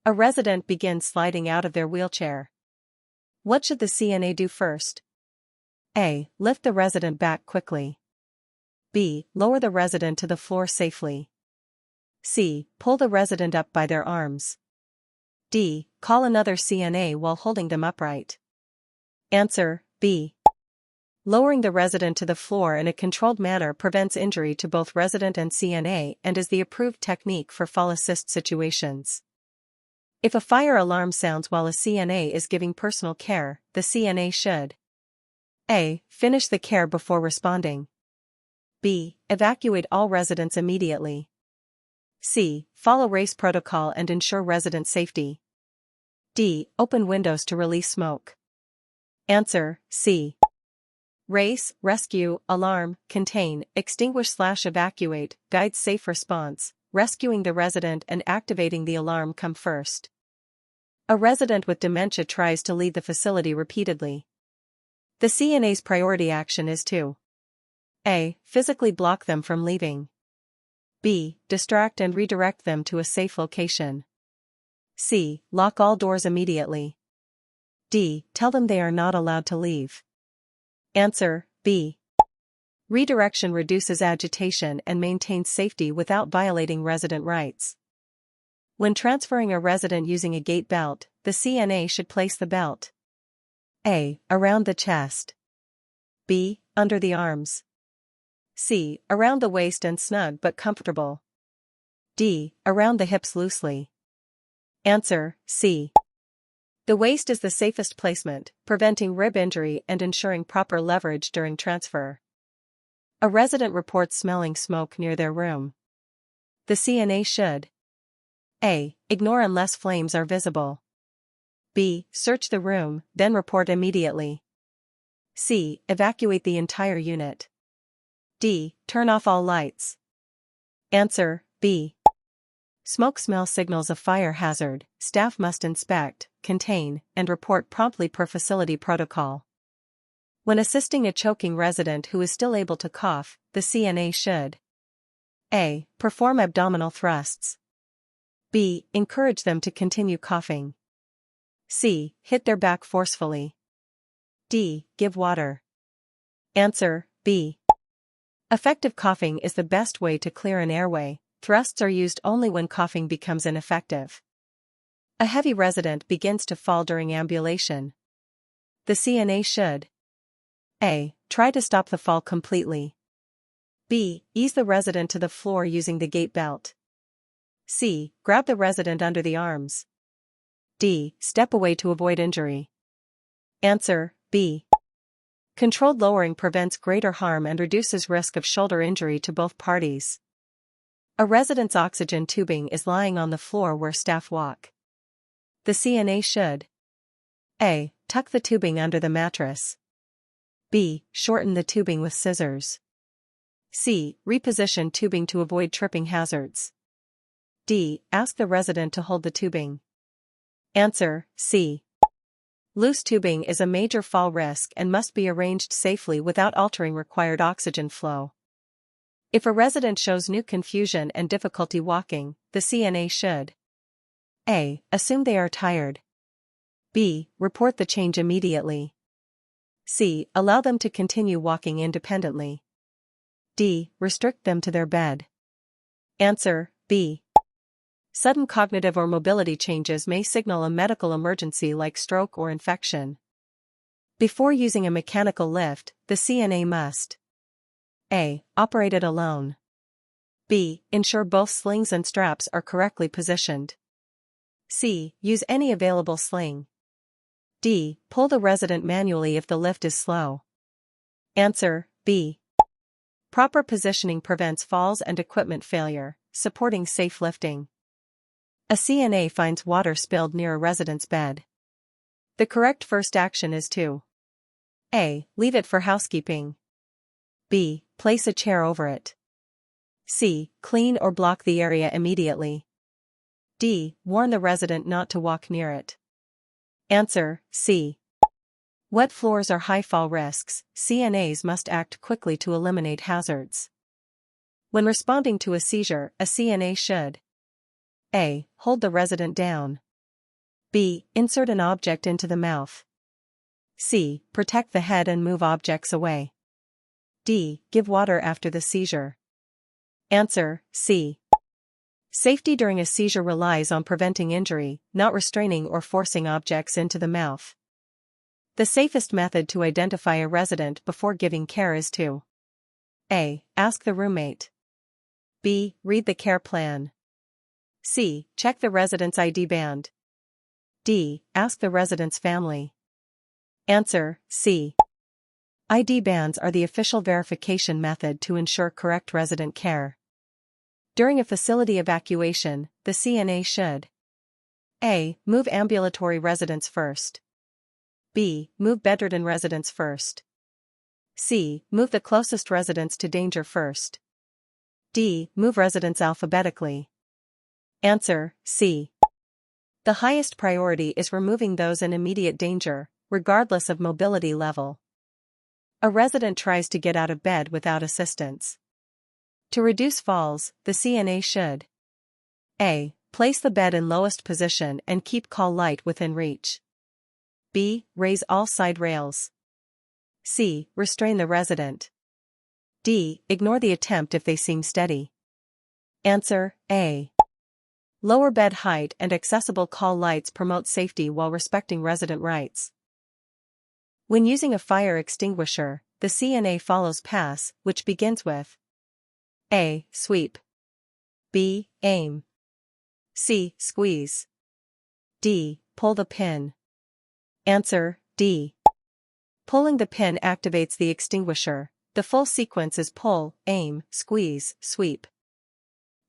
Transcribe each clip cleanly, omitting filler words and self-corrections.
A resident begins sliding out of their wheelchair. What should the CNA do first? A. Lift the resident back quickly. B. Lower the resident to the floor safely. C. Pull the resident up by their arms. D. Call another CNA while holding them upright. Answer: B. Lowering the resident to the floor in a controlled manner prevents injury to both resident and CNA and is the approved technique for fall assist situations. If a fire alarm sounds while a CNA is giving personal care, the CNA should: A. Finish the care before responding. B. Evacuate all residents immediately. C. Follow race protocol and ensure resident safety. D. Open windows to release smoke. Answer: C. Race, rescue, alarm, contain, extinguish/evacuate, guide safe response. Rescuing the resident and activating the alarm come first. A resident with dementia tries to leave the facility repeatedly. The CNA's priority action is to: A. Physically block them from leaving. B. Distract and redirect them to a safe location. C. Lock all doors immediately. D. Tell them they are not allowed to leave. Answer: B. Redirection reduces agitation and maintains safety without violating resident rights. When transferring a resident using a gait belt, the CNA should place the belt: A. Around the chest. B. Under the arms. C. Around the waist and snug but comfortable. D. Around the hips loosely. Answer: C. The waist is the safest placement, preventing rib injury and ensuring proper leverage during transfer. A resident reports smelling smoke near their room. The CNA should: A. Ignore unless flames are visible. B. Search the room, then report immediately. C. Evacuate the entire unit. D. Turn off all lights. Answer: B. Smoke smell signals a fire hazard. Staff must inspect, contain, and report promptly per facility protocol. When assisting a choking resident who is still able to cough, the CNA should: A. Perform abdominal thrusts. B. Encourage them to continue coughing. C. Hit their back forcefully. D. Give water. Answer: B. Effective coughing is the best way to clear an airway. Thrusts are used only when coughing becomes ineffective. A heavy resident begins to fall during ambulation. The CNA should: A. Try to stop the fall completely. B. Ease the resident to the floor using the gait belt. C. Grab the resident under the arms. D. Step away to avoid injury. Answer: B. Controlled lowering prevents greater harm and reduces risk of shoulder injury to both parties. A resident's oxygen tubing is lying on the floor where staff walk. The CNA should: A. Tuck the tubing under the mattress. B. Shorten the tubing with scissors. C. Reposition tubing to avoid tripping hazards. D. Ask the resident to hold the tubing. Answer: C. Loose tubing is a major fall risk and must be arranged safely without altering required oxygen flow. If a resident shows new confusion and difficulty walking, the CNA should: A. Assume they are tired. B. Report the change immediately. C. Allow them to continue walking independently. D. Restrict them to their bed. Answer: B. Sudden cognitive or mobility changes may signal a medical emergency like stroke or infection. Before using a mechanical lift, the CNA must: A. Operate it alone. B. Ensure both slings and straps are correctly positioned. C. Use any available sling. D. Pull the resident manually if the lift is slow. Answer: B. Proper positioning prevents falls and equipment failure, supporting safe lifting. A CNA finds water spilled near a resident's bed. The correct first action is to: A. Leave it for housekeeping. B. Place a chair over it. C. Clean or block the area immediately. D. Warn the resident not to walk near it. Answer: C. Wet floors are high fall risks. CNAs must act quickly to eliminate hazards. When responding to a seizure, a CNA should: A. Hold the resident down. B. Insert an object into the mouth. C. Protect the head and move objects away. D. Give water after the seizure. Answer, C. Safety during a seizure relies on preventing injury, not restraining or forcing objects into the mouth. The safest method to identify a resident before giving care is to A. Ask the roommate. B. Read the care plan. C. Check the resident's ID band. D. Ask the resident's family. Answer, C. ID bands are the official verification method to ensure correct resident care. During a facility evacuation, the CNA should A. Move ambulatory residents first. B. Move bedridden residents first. C. Move the closest residents to danger first. D. Move residents alphabetically. Answer, C. The highest priority is removing those in immediate danger, regardless of mobility level. A resident tries to get out of bed without assistance. To reduce falls, the CNA should A. Place the bed in lowest position and keep call light within reach. B. Raise all side rails. C. Restrain the resident. D. Ignore the attempt if they seem steady. Answer, A. Lower bed height and accessible call lights promote safety while respecting resident rights. When using a fire extinguisher, the CNA follows PASS, which begins with A. Sweep. B. Aim. C. Squeeze. D. Pull the pin. Answer, D. Pulling the pin activates the extinguisher. The full sequence is pull, aim, squeeze, sweep.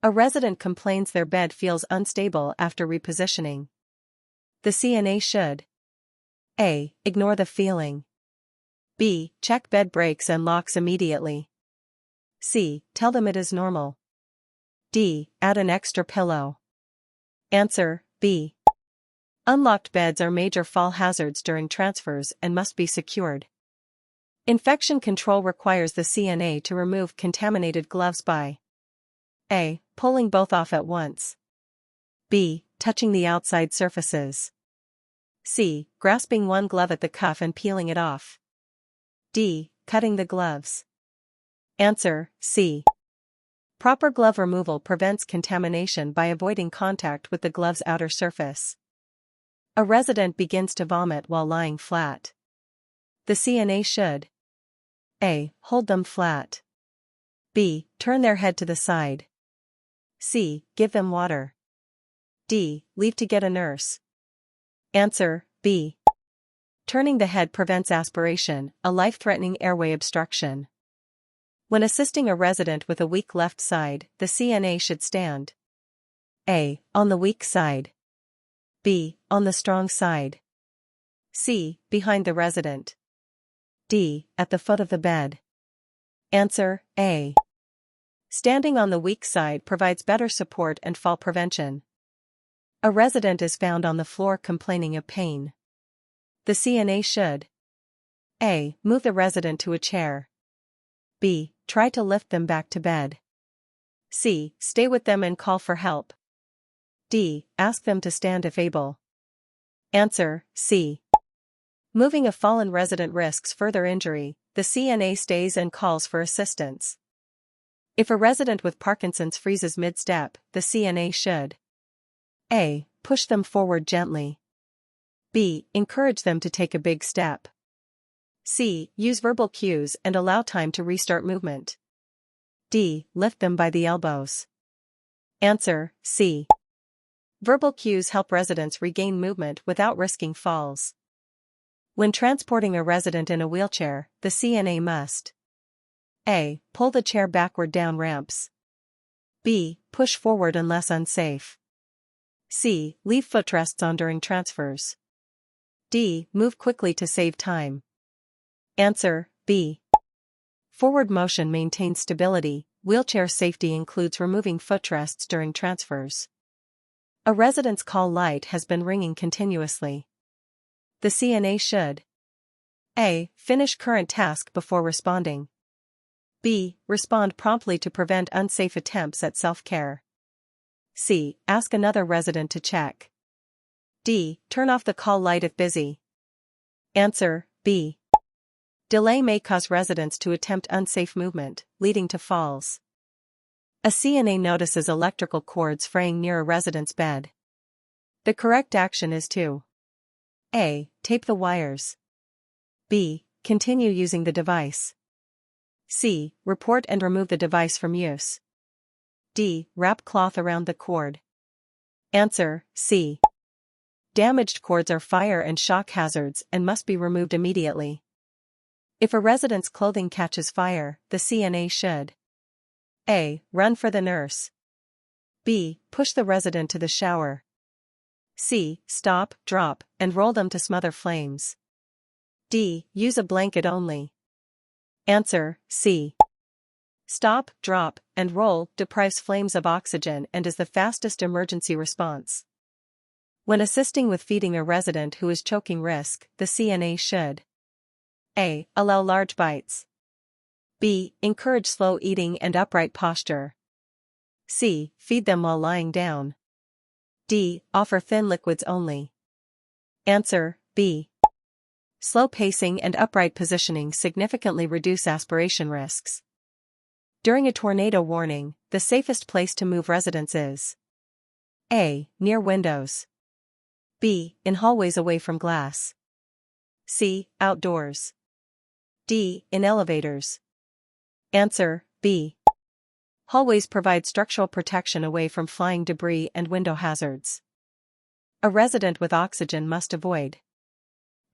A resident complains their bed feels unstable after repositioning. The CNA should A. Ignore the feeling. B. Check bed breaks and locks immediately. C. Tell them it is normal. D. Add an extra pillow. Answer, B. Unlocked beds are major fall hazards during transfers and must be secured. Infection control requires the CNA to remove contaminated gloves by A. Pulling both off at once. B. Touching the outside surfaces. C. Grasping one glove at the cuff and peeling it off. D. Cutting the gloves. Answer, C. Proper glove removal prevents contamination by avoiding contact with the glove's outer surface. A resident begins to vomit while lying flat. The CNA should A. Hold them flat. B. Turn their head to the side. C. Give them water. D. Leave to get a nurse. Answer, B. Turning the head prevents aspiration, a life-threatening airway obstruction. When assisting a resident with a weak left side, the CNA should stand A. On the weak side. B. On the strong side. C. Behind the resident. D. At the foot of the bed. Answer, A. Standing on the weak side provides better support and fall prevention. A resident is found on the floor complaining of pain. The CNA should A. Move the resident to a chair. B. Try to lift them back to bed. C. Stay with them and call for help. D. Ask them to stand if able. Answer, C. Moving a fallen resident risks further injury. The CNA stays and calls for assistance. If a resident with Parkinson's freezes mid-step, the CNA should A. Push them forward gently. B. Encourage them to take a big step. C. Use verbal cues and allow time to restart movement. D. Lift them by the elbows. Answer, C. Verbal cues help residents regain movement without risking falls. When transporting a resident in a wheelchair, the CNA must A. Pull the chair backward down ramps. B. Push forward unless unsafe. C. Leave footrests on during transfers. D. Move quickly to save time. Answer, B. Forward motion maintains stability. Wheelchair safety includes removing footrests during transfers. A resident's call light has been ringing continuously. The CNA should A. Finish current task before responding. B. Respond promptly to prevent unsafe attempts at self-care. C. Ask another resident to check. D. Turn off the call light if busy. Answer, B. Delay may cause residents to attempt unsafe movement, leading to falls. A CNA notices electrical cords fraying near a resident's bed. The correct action is to A. Tape the wires. B. Continue using the device. C. Report and remove the device from use. D. Wrap cloth around the cord. Answer, C. Damaged cords are fire and shock hazards and must be removed immediately. If a resident's clothing catches fire, the CNA should A. Run for the nurse. B. Push the resident to the shower. C. Stop, drop, and roll them to smother flames. D. Use a blanket only. Answer, C. Stop, drop, and roll deprives flames of oxygen and is the fastest emergency response. When assisting with feeding a resident who is choking risk, the CNA should A. Allow large bites. B. Encourage slow eating and upright posture. C. Feed them while lying down. D. Offer thin liquids only. Answer, B. Slow pacing and upright positioning significantly reduce aspiration risks. During a tornado warning, the safest place to move residents is A. Near windows. B. In hallways away from glass. C. Outdoors. D. In elevators. Answer, B. Hallways provide structural protection away from flying debris and window hazards. A resident with oxygen must avoid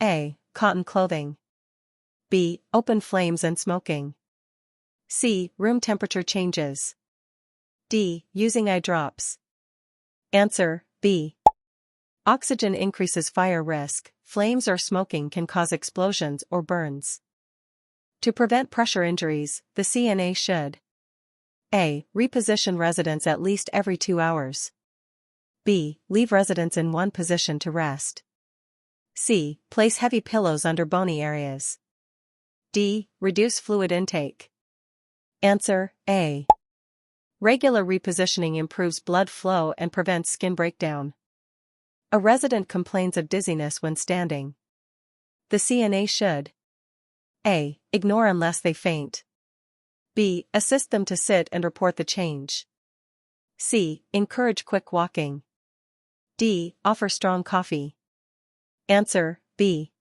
A. Cotton clothing. B. Open flames and smoking. C. Room temperature changes. D. Using eye drops. Answer, B. Oxygen increases fire risk. Flames or smoking can cause explosions or burns. To prevent pressure injuries, the CNA should A. Reposition residents at least every 2 hours. B. Leave residents in one position to rest. C. Place heavy pillows under bony areas. D. Reduce fluid intake. Answer, A. Regular repositioning improves blood flow and prevents skin breakdown. A resident complains of dizziness when standing. The CNA should A. Ignore unless they faint. B. Assist them to sit and report the change. C. Encourage quick walking. D. Offer strong coffee. Answer, B.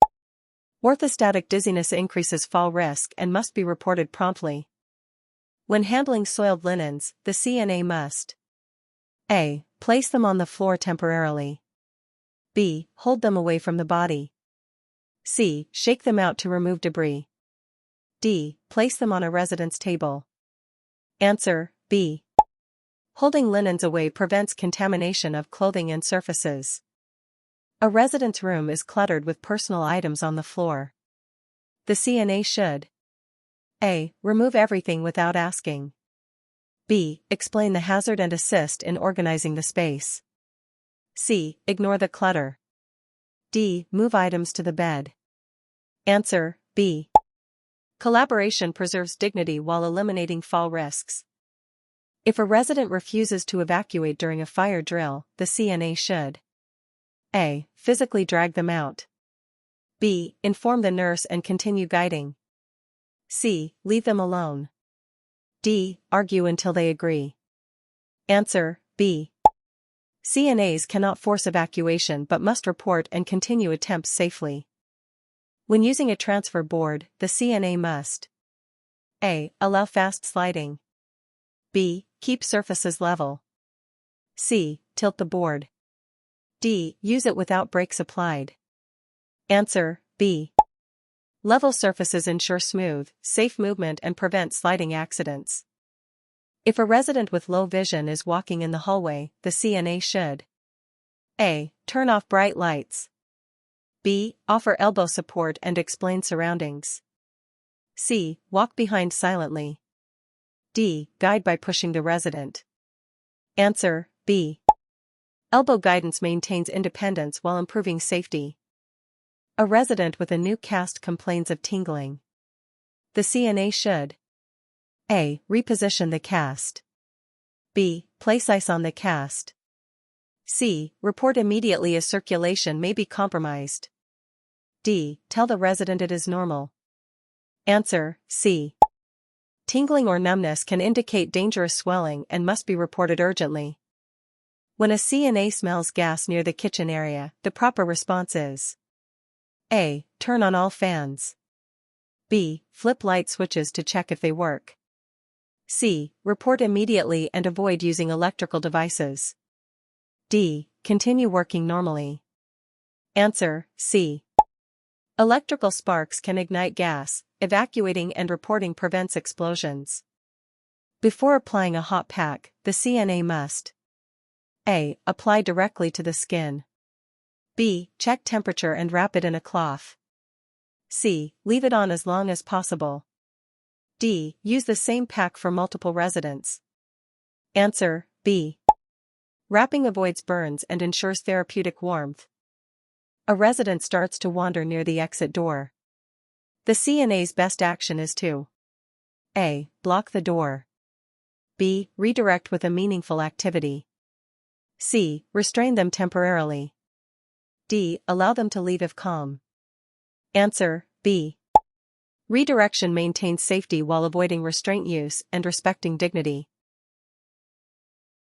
Orthostatic dizziness increases fall risk and must be reported promptly. When handling soiled linens, the CNA must A. Place them on the floor temporarily. B. Hold them away from the body. C. Shake them out to remove debris. D. Place them on a resident's table. Answer, B. Holding linens away prevents contamination of clothing and surfaces. A resident's room is cluttered with personal items on the floor. The CNA should A. Remove everything without asking. B. Explain the hazard and assist in organizing the space. C. Ignore the clutter. D. Move items to the bed. Answer, B. Collaboration preserves dignity while eliminating fall risks. If a resident refuses to evacuate during a fire drill, the CNA should A. Physically drag them out. B. Inform the nurse and continue guiding. C. Leave them alone. D. Argue until they agree. Answer, B. CNAs cannot force evacuation but must report and continue attempts safely. When using a transfer board, the CNA must A. Allow fast sliding. B. Keep surfaces level. C. Tilt the board. D. Use it without brakes applied. Answer, B. Level surfaces ensure smooth, safe movement and prevent sliding accidents. If a resident with low vision is walking in the hallway, the CNA should A. Turn off bright lights. B. Offer elbow support and explain surroundings. C. Walk behind silently. D. Guide by pushing the resident. Answer, B. Elbow guidance maintains independence while improving safety. A resident with a new cast complains of tingling. The CNA should A. Reposition the cast. B. Place ice on the cast. C. Report immediately as circulation may be compromised. D. Tell the resident it is normal. Answer, C. Tingling or numbness can indicate dangerous swelling and must be reported urgently. When a CNA smells gas near the kitchen area, the proper response is: A. Turn on all fans. B. Flip light switches to check if they work. C. Report immediately and avoid using electrical devices. D. Continue working normally. Answer, C. Electrical sparks can ignite gas. Evacuating and reporting prevents explosions. Before applying a hot pack, the CNA must: A. Apply directly to the skin. B. Check temperature and wrap it in a cloth. C. Leave it on as long as possible. D. Use the same pack for multiple residents. Answer, B. Wrapping avoids burns and ensures therapeutic warmth. A resident starts to wander near the exit door. The CNA's best action is to: A. Block the door. B. Redirect with a meaningful activity. C. Restrain them temporarily. D. Allow them to leave if calm. Answer, B. Redirection maintains safety while avoiding restraint use and respecting dignity.